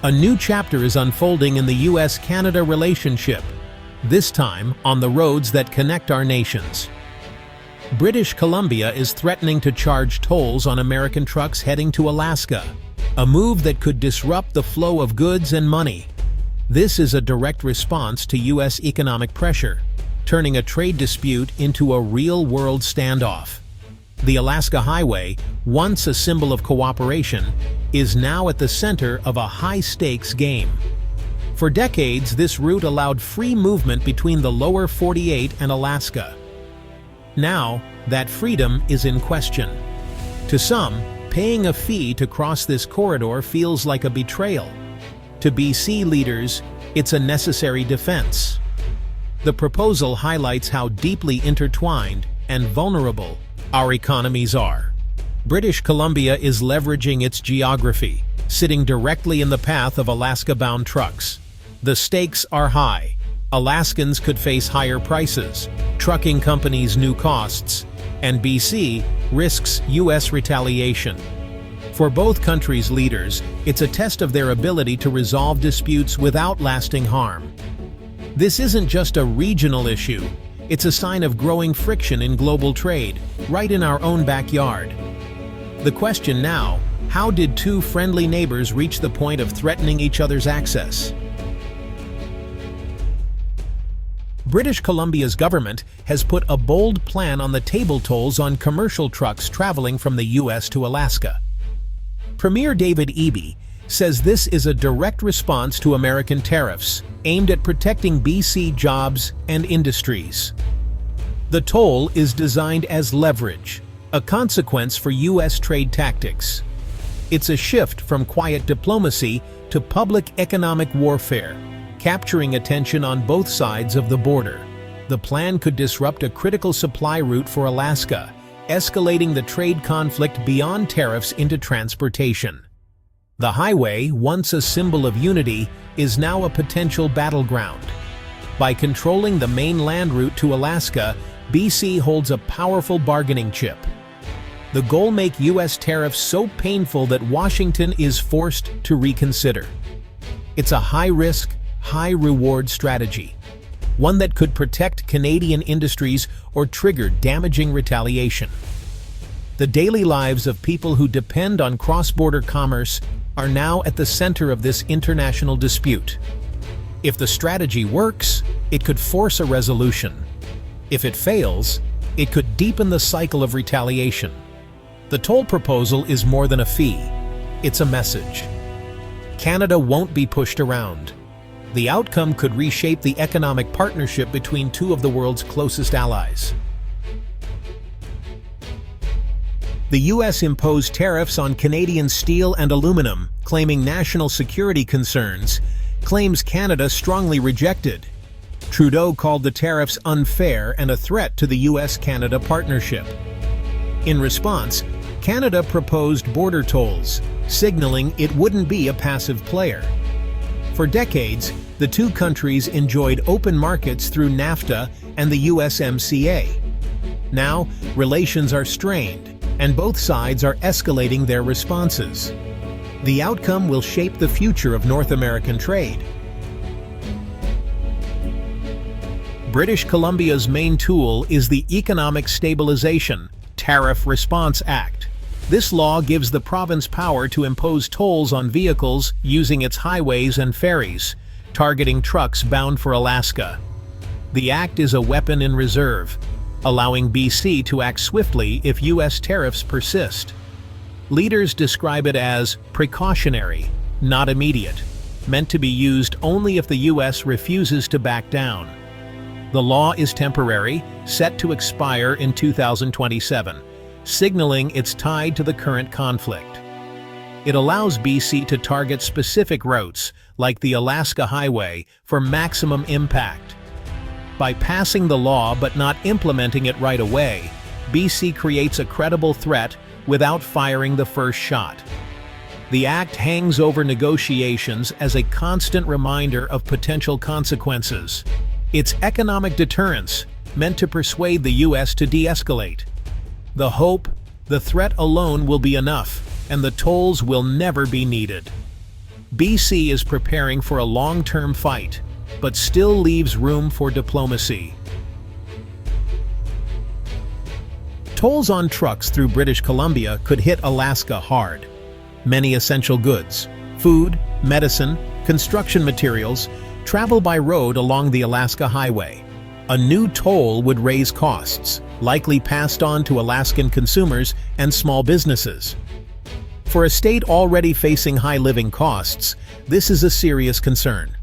A new chapter is unfolding in the US-Canada relationship, this time on the roads that connect our nations. British Columbia is threatening to charge tolls on American trucks heading to Alaska, a move that could disrupt the flow of goods and money. This is a direct response to US economic pressure, turning a trade dispute into a real-world standoff. The Alaska Highway, once a symbol of cooperation, is now at the center of a high-stakes game. For decades, this route allowed free movement between the lower 48 and Alaska. Now, that freedom is in question. To some, paying a fee to cross this corridor feels like a betrayal. To BC leaders, it's a necessary defense. The proposal highlights how deeply intertwined and vulnerable our economies are. British Columbia is leveraging its geography, sitting directly in the path of Alaska-bound trucks. The stakes are high. Alaskans could face higher prices, trucking companies new costs, and BC risks US retaliation. For both countries' leaders, it's a test of their ability to resolve disputes without lasting harm. This isn't just a regional issue, it's a sign of growing friction in global trade, right in our own backyard. The question now, how did two friendly neighbors reach the point of threatening each other's access? British Columbia's government has put a bold plan on the table tolls on commercial trucks traveling from the US to Alaska. Premier David Eby says this is a direct response to American tariffs aimed at protecting BC jobs and industries. The toll is designed as leverage, a consequence for US trade tactics. It's a shift from quiet diplomacy to public economic warfare, capturing attention on both sides of the border. The plan could disrupt a critical supply route for Alaska, escalating the trade conflict beyond tariffs into transportation. The highway, once a symbol of unity, is now a potential battleground. By controlling the mainland route to Alaska, BC holds a powerful bargaining chip. The goal make US tariffs so painful that Washington is forced to reconsider. It's a high-risk, high-reward strategy, one that could protect Canadian industries or trigger damaging retaliation. The daily lives of people who depend on cross-border commerce are now at the center of this international dispute. If the strategy works, it could force a resolution. If it fails, it could deepen the cycle of retaliation. The toll proposal is more than a fee. It's a message. Canada won't be pushed around. The outcome could reshape the economic partnership between two of the world's closest allies. The US imposed tariffs on Canadian steel and aluminum, claiming national security concerns, claims Canada strongly rejected. Trudeau called the tariffs unfair and a threat to the US-Canada partnership. In response, Canada proposed border tolls, signaling it wouldn't be a passive player. For decades, the two countries enjoyed open markets through NAFTA and the USMCA. Now, relations are strained, and both sides are escalating their responses. The outcome will shape the future of North American trade. British Columbia's main tool is the Economic Stabilization Tariff Response Act. This law gives the province power to impose tolls on vehicles using its highways and ferries, targeting trucks bound for Alaska. The act is a weapon in reserve, allowing BC to act swiftly if US tariffs persist. Leaders describe it as precautionary, not immediate, meant to be used only if the US refuses to back down. The law is temporary, set to expire in 2027, signaling it's tied to the current conflict. It allows BC to target specific routes, like the Alaska Highway, for maximum impact. By passing the law but not implementing it right away, BC creates a credible threat without firing the first shot. The act hangs over negotiations as a constant reminder of potential consequences. It's economic deterrence, meant to persuade the US to de-escalate. The hope, the threat alone will be enough, and the tolls will never be needed. BC is preparing for a long-term fight, but still leaves room for diplomacy. Tolls on trucks through British Columbia could hit Alaska hard. Many essential goods, food, medicine, construction materials, travel by road along the Alaska Highway. A new toll would raise costs, likely passed on to Alaskan consumers and small businesses. For a state already facing high living costs, this is a serious concern.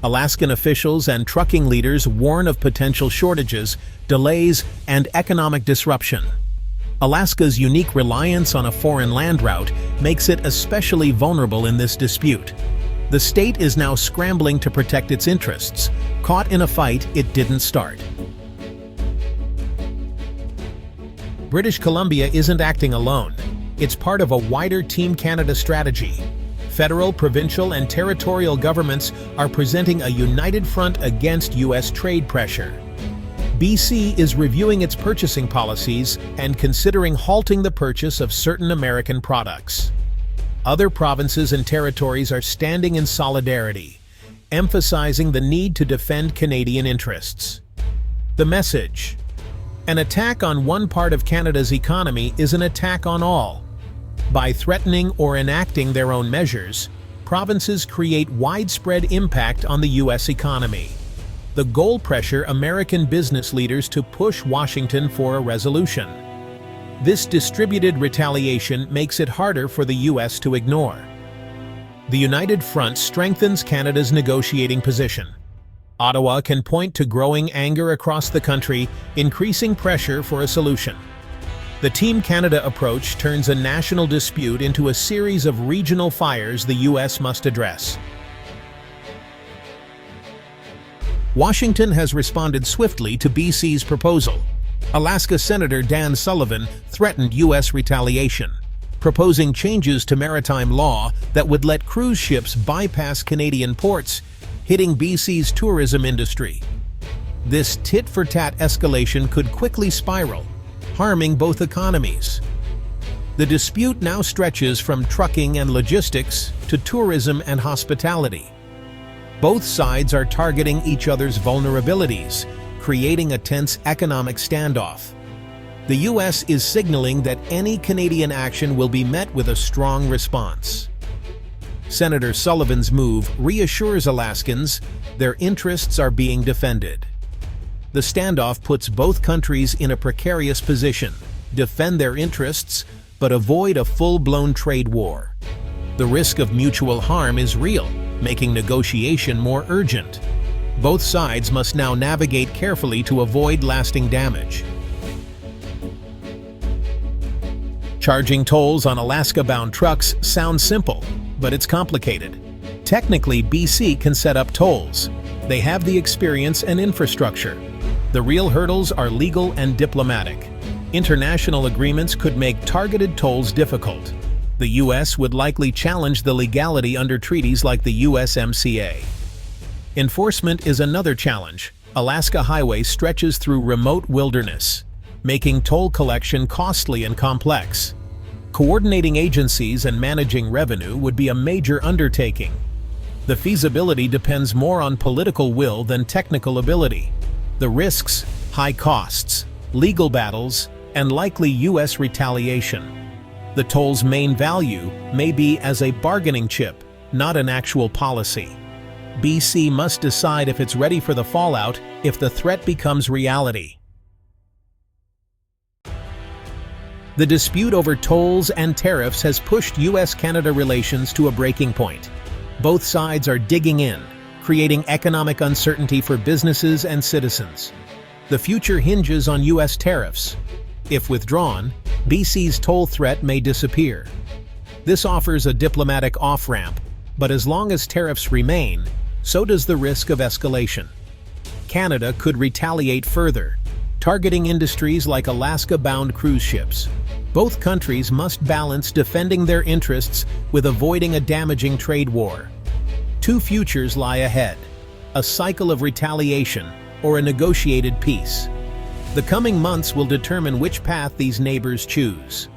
Alaskan officials and trucking leaders warn of potential shortages, delays, and economic disruption. Alaska's unique reliance on a foreign land route makes it especially vulnerable in this dispute. The state is now scrambling to protect its interests, caught in a fight it didn't start. British Columbia isn't acting alone. It's part of a wider Team Canada strategy. Federal, provincial, and territorial governments are presenting a united front against U.S. trade pressure. BC is reviewing its purchasing policies and considering halting the purchase of certain American products. Other provinces and territories are standing in solidarity, emphasizing the need to defend Canadian interests. The message: an attack on one part of Canada's economy is an attack on all. By threatening or enacting their own measures, provinces create widespread impact on the U.S. economy. The goal: pressure American business leaders to push Washington for a resolution. This distributed retaliation makes it harder for the U.S. to ignore. The United Front strengthens Canada's negotiating position. Ottawa can point to growing anger across the country, increasing pressure for a solution. The Team Canada approach turns a national dispute into a series of regional fires the U.S. must address. Washington has responded swiftly to BC's proposal. Alaska Senator Dan Sullivan threatened U.S. retaliation, proposing changes to maritime law that would let cruise ships bypass Canadian ports, hitting BC's tourism industry. This tit-for-tat escalation could quickly spiral, harming both economies. The dispute now stretches from trucking and logistics to tourism and hospitality. Both sides are targeting each other's vulnerabilities, creating a tense economic standoff. The U.S. is signaling that any Canadian action will be met with a strong response. Senator Sullivan's move reassures Alaskans their interests are being defended. The standoff puts both countries in a precarious position: defend their interests, but avoid a full-blown trade war. The risk of mutual harm is real, making negotiation more urgent. Both sides must now navigate carefully to avoid lasting damage. Charging tolls on Alaska-bound trucks sounds simple, but it's complicated. Technically, BC can set up tolls. They have the experience and infrastructure. The real hurdles are legal and diplomatic. International agreements could make targeted tolls difficult. The U.S. would likely challenge the legality under treaties like the USMCA. Enforcement is another challenge. Alaska Highway stretches through remote wilderness, making toll collection costly and complex. Coordinating agencies and managing revenue would be a major undertaking. The feasibility depends more on political will than technical ability. The risks: high costs, legal battles, and likely U.S. retaliation. The toll's main value may be as a bargaining chip, not an actual policy. BC must decide if it's ready for the fallout if the threat becomes reality. The dispute over tolls and tariffs has pushed U.S.-Canada relations to a breaking point. Both sides are digging in, creating economic uncertainty for businesses and citizens. The future hinges on U.S. tariffs. If withdrawn, BC's toll threat may disappear. This offers a diplomatic off-ramp, but as long as tariffs remain, so does the risk of escalation. Canada could retaliate further, targeting industries like Alaska-bound cruise ships. Both countries must balance defending their interests with avoiding a damaging trade war. Two futures lie ahead: a cycle of retaliation or a negotiated peace. The coming months will determine which path these neighbors choose.